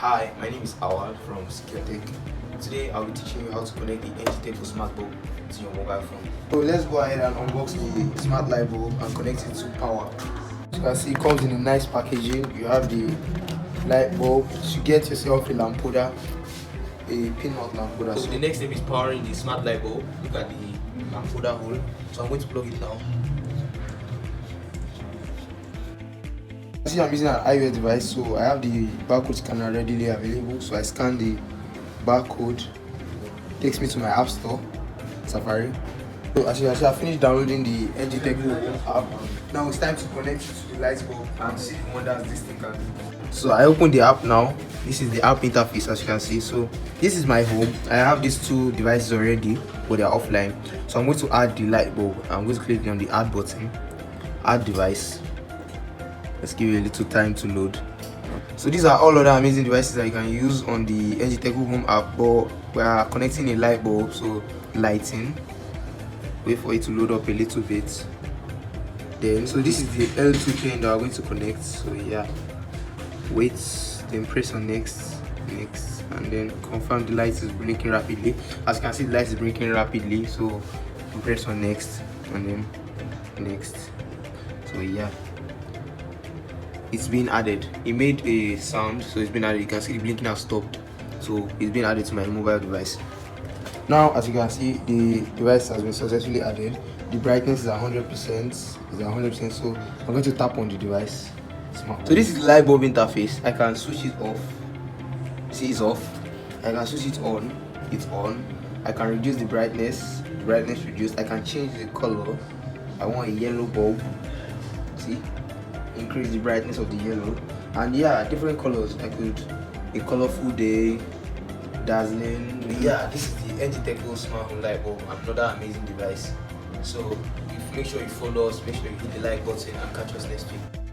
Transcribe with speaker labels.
Speaker 1: Hi, my name is Awal from SecureTech. Today I'll be teaching you how to connect the NGTeco Smart Bulb to your mobile phone. So let's go ahead and unbox the smart light bulb and connect it to power. As you can see, it comes in a nice packaging. You have the light bulb. You get yourself a lamp holder, a pinhole lamp holder. So the next step is powering the smart light bulb. Look at the lamp holder hole. So I'm going to plug it now. See, I'm using an iOS device, so I have the barcode scanner readily available. So I scan the barcode, takes me to my app store, Safari. So as you can see, I finished downloading the NGTeco app. Now it's time to connect it to the light bulb and see the wonders this thing can do. So I open the app now. This is the app interface, as you can see. So this is my home. I have these two devices already, but they are offline. So I'm going to add the light bulb. I'm going to click on the add button, add device. Let's give you a little time to load. So these are all other amazing devices that you can use on the NGTeco Home app, but we are connecting a light bulb, so lighting. Wait for it to load up a little bit. Then, so this is the L2 pin that we're going to connect. So yeah, wait, then press on next, and then confirm the light is blinking rapidly. As you can see, the light is blinking rapidly. So press on next, and then next. So yeah, it's been added. It made a sound, so it's been added. You can see the blinking has stopped, so it's been added to my mobile device. Now, as you can see, the device has been successfully added. The brightness is 100%. So I'm going to tap on the device. So this is the light bulb interface. I can switch it off. See, it's off. I can switch it on. It's on. I can reduce the brightness. The brightness reduced. I can change the color. I want a yellow bulb. See, increase the brightness of the yellow, and yeah, different colors. I could a colorful day, dazzling. Yeah, this is the NGTeco Smart Light Bulb, another amazing device. So make sure you follow us, make sure you hit the like button, and catch us next week.